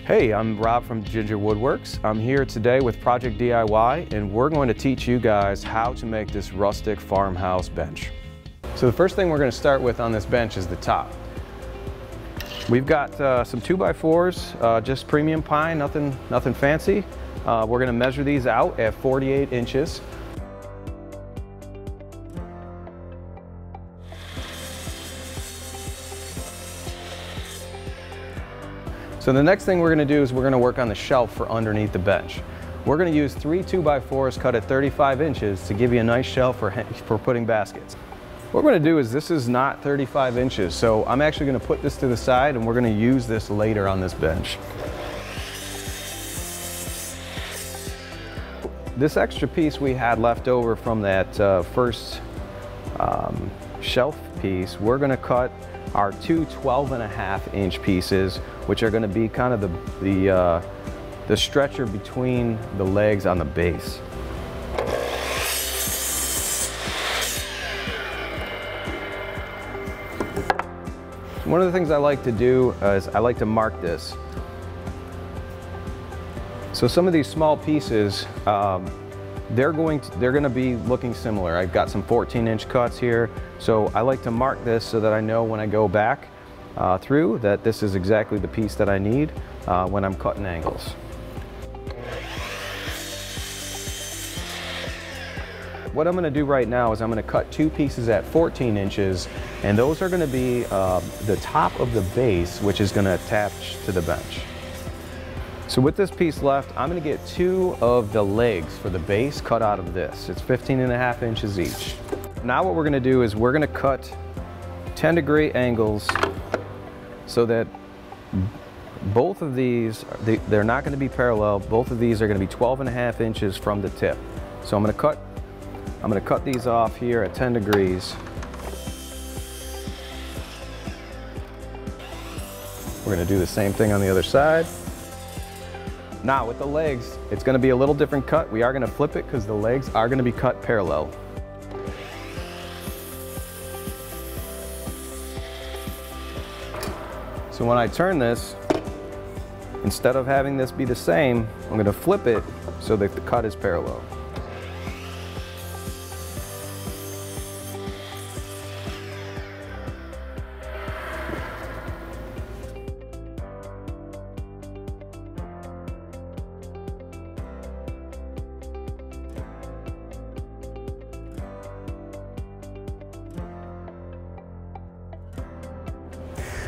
Hey, I'm Rob from Ginger Woodworks. I'm here today with Project DIY, and we're going to teach you guys how to make this rustic farmhouse bench. So the first thing we're going to start with on this bench is the top. We've got some 2x4s, just premium pine, nothing fancy. We're going to measure these out at 48 inches. So the next thing we're going to do is we're going to work on the shelf for underneath the bench. We're going to use 3 2x4s cut at 35 inches to give you a nice shelf for putting baskets. What we're going to do is, this is not 35 inches, so I'm actually going to put this to the side and we're going to use this later on this bench. This extra piece we had left over from that first shelf piece, we're going to cut our two 12.5-inch pieces, which are going to be kind of the stretcher between the legs on the base. One of the things I like to do is I like to mark this. So some of these small pieces, they're going to be looking similar. I've got some 14-inch cuts here, so I like to mark this so that I know when I go back through that this is exactly the piece that I need when I'm cutting angles. What I'm going to do right now is I'm going to cut 2 pieces at 14 inches, and those are going to be the top of the base, which is going to attach to the bench. So with this piece left, I'm going to get 2 of the legs for the base cut out of this. It's 15.5 inches each. Now what we're going to do is we're going to cut 10-degree angles so that both of these, they're not going to be parallel. Both of these are going to be 12.5 inches from the tip. So I'm going to cut these off here at 10 degrees. We're going to do the same thing on the other side. Now with the legs, it's going to be a little different cut. We are going to flip it because the legs are going to be cut parallel. So when I turn this, instead of having this be the same, I'm going to flip it so that the cut is parallel.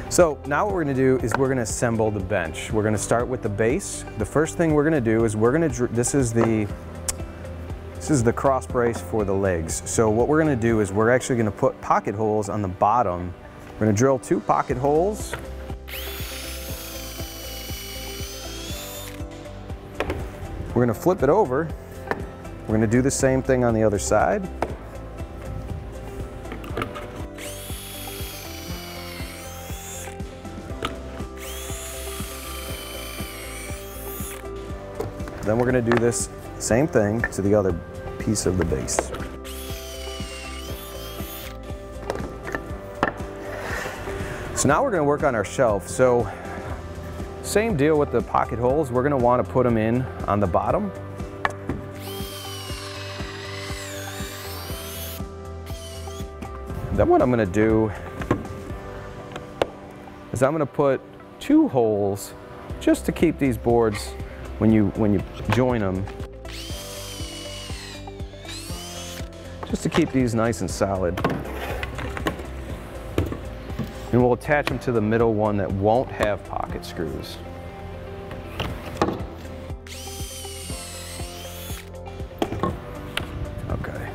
So now what we're going to do is we're going to assemble the bench. We're going to start with the base. The first thing we're going to do is this is the cross brace for the legs. So what we're going to do is we're actually going to put pocket holes on the bottom. We're going to drill 2 pocket holes. We're going to flip it over. We're going to do the same thing on the other side. Then we're going to do this same thing to the other piece of the base. So now we're going to work on our shelf. So same deal with the pocket holes. We're going to want to put them in on the bottom. Then what I'm going to do is I'm going to put 2 holes just to keep these boards, when you join them, just to keep these nice and solid. And we'll attach them to the middle one that won't have pocket screws. Okay.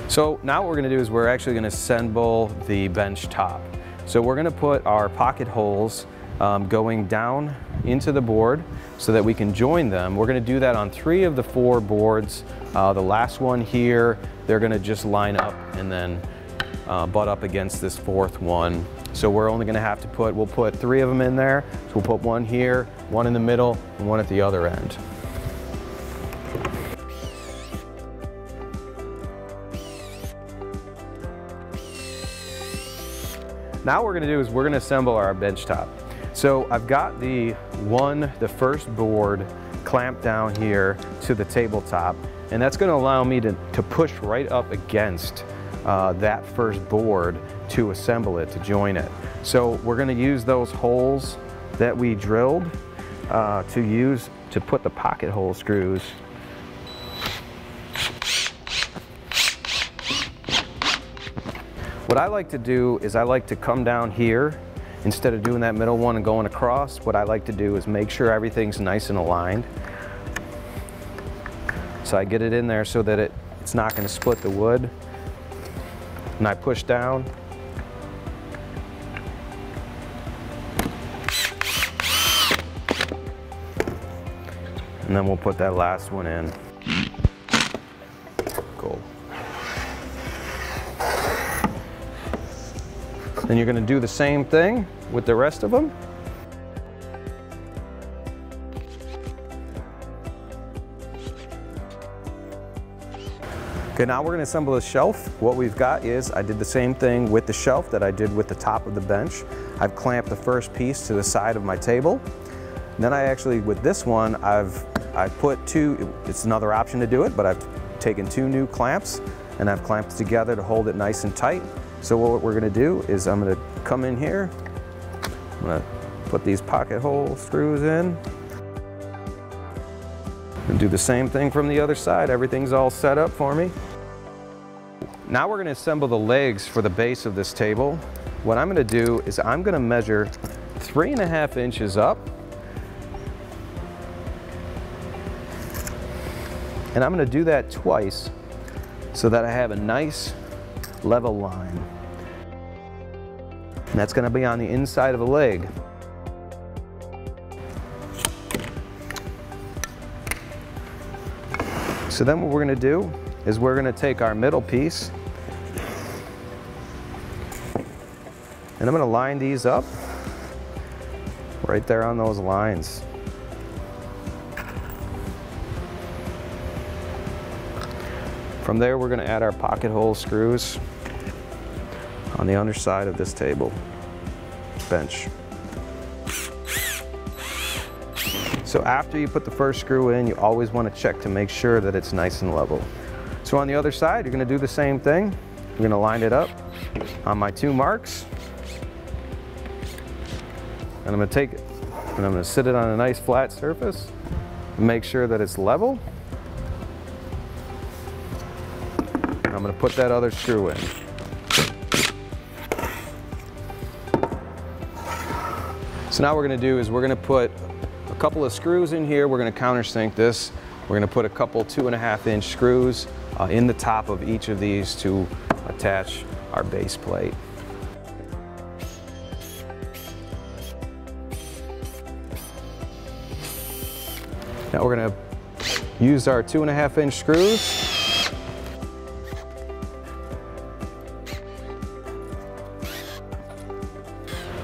So now what we're going to do is we're actually going to assemble the bench top. So we're going to put our pocket holes going down into the board so that we can join them. We're going to do that on 3 of the 4 boards. The last one here, they're going to just line up and then butt up against this 4th one. So we're only going to have to we'll put 3 of them in there. So we'll put 1 here, 1 in the middle, and 1 at the other end. Now what we're going to do is we're going to assemble our bench top. So I've got the first board clamped down here to the tabletop, and that's going to allow me to push right up against that first board to assemble it, to join it. So we're going to use those holes that we drilled to put the pocket hole screws. What I like to do is I like to come down here instead of doing that middle one and going across. What I like to do is make sure everything's nice and aligned. So I get it in there so that it's not going to split the wood. And I push down. And then we'll put that last one in. Cool. Then you're going to do the same thing with the rest of them. Okay, now we're going to assemble the shelf. What we've got is I did the same thing with the shelf that I did with the top of the bench. I've clamped the first piece to the side of my table. And then I actually, with this one, I've put two, it's another option to do it, but I've taken 2 new clamps and I've clamped together to hold it nice and tight. So what we're going to do is I'm going to come in here, I'm going to put these pocket hole screws in, and do the same thing from the other side. Everything's all set up for me. Now we're going to assemble the legs for the base of this table. What I'm going to do is I'm going to measure 3.5 inches up, and I'm going to do that twice so that I have a nice level line. And that's going to be on the inside of the leg. So then what we're going to do is we're going to take our middle piece and I'm going to line these up right there on those lines. From there, we're going to add our pocket hole screws on the underside of this table bench. So after you put the first screw in, you always want to check to make sure that it's nice and level. So on the other side, you're going to do the same thing. You're going to line it up on my 2 marks. And I'm going to take it and I'm going to sit it on a nice flat surface and make sure that it's level. And I'm going to put that other screw in. So now what we're going to do is we're going to put a couple of screws in here. We're going to countersink this. We're going to put a couple 2.5-inch screws in the top of each of these to attach our base plate. Now we're going to use our 2.5-inch screws.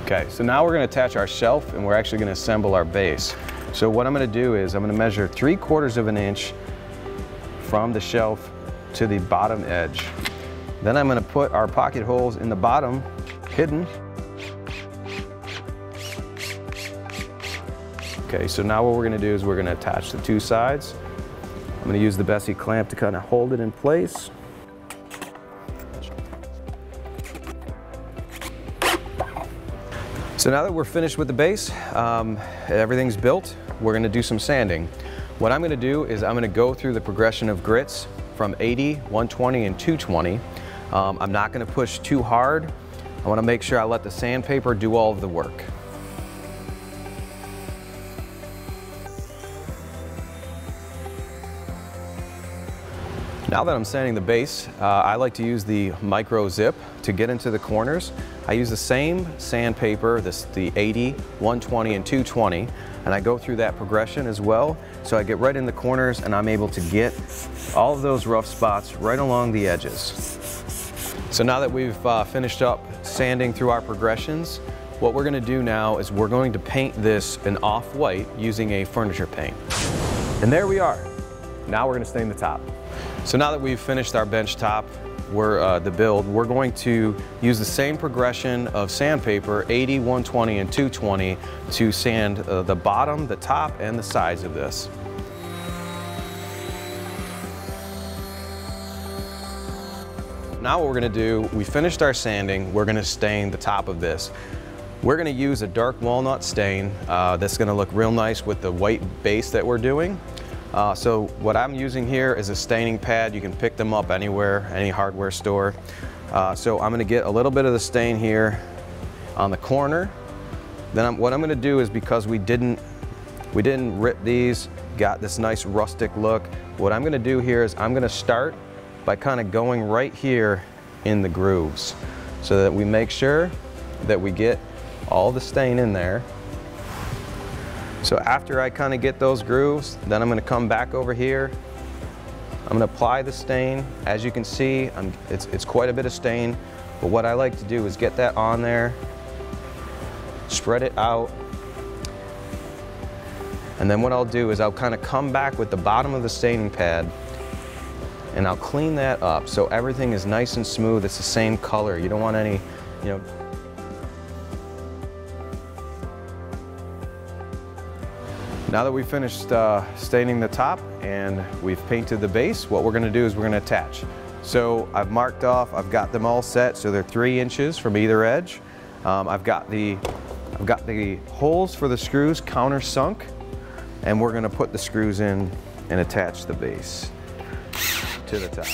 Okay, so now we're going to attach our shelf and we're actually going to assemble our base. So what I'm going to do is I'm going to measure 3/4 of an inch from the shelf to the bottom edge. Then I'm going to put our pocket holes in the bottom, hidden. Okay, so now what we're going to do is we're going to attach the 2 sides. I'm going to use the Bessie clamp to kind of hold it in place. So now that we're finished with the base, everything's built, we're going to do some sanding. What I'm going to do is I'm going to go through the progression of grits from 80, 120, and 220. I'm not going to push too hard. I want to make sure I let the sandpaper do all of the work. Now that I'm sanding the base, I like to use the micro zip to get into the corners. I use the same sandpaper, the 80, 120, and 220, and I go through that progression as well. So I get right in the corners and I'm able to get all of those rough spots right along the edges. So now that we've finished up sanding through our progressions, what we're going to do now is we're going to paint this an off-white using a furniture paint. And there we are. Now we're going to stain the top. So now that we've finished our bench top, the build, we're going to use the same progression of sandpaper, 80, 120, and 220, to sand the bottom, the top, and the sides of this. Now what we're gonna do, we finished our sanding, we're gonna stain the top of this. We're gonna use a dark walnut stain that's gonna look real nice with the white base that we're doing. So what I'm using here is a staining pad. You can pick them up anywhere, any hardware store. So I'm gonna get a little bit of the stain here on the corner. Then what I'm gonna do is, because we didn't rip these, got this nice rustic look, what I'm gonna do here is I'm gonna start by kind of going right here in the grooves so that we make sure that we get all the stain in there. So after I kind of get those grooves, then I'm going to come back over here. I'm going to apply the stain. As you can see, it's quite a bit of stain, but what I like to do is get that on there, spread it out, and then what I'll do is I'll kind of come back with the bottom of the staining pad and I'll clean that up so everything is nice and smooth. It's the same color. You don't want any, you know. Now that we've finished staining the top and we've painted the base, what we're gonna do is we're gonna attach. So I've marked off, I've got them all set, so they're 3 inches from either edge. I've got the holes for the screws countersunk, and we're gonna put the screws in and attach the base to the top.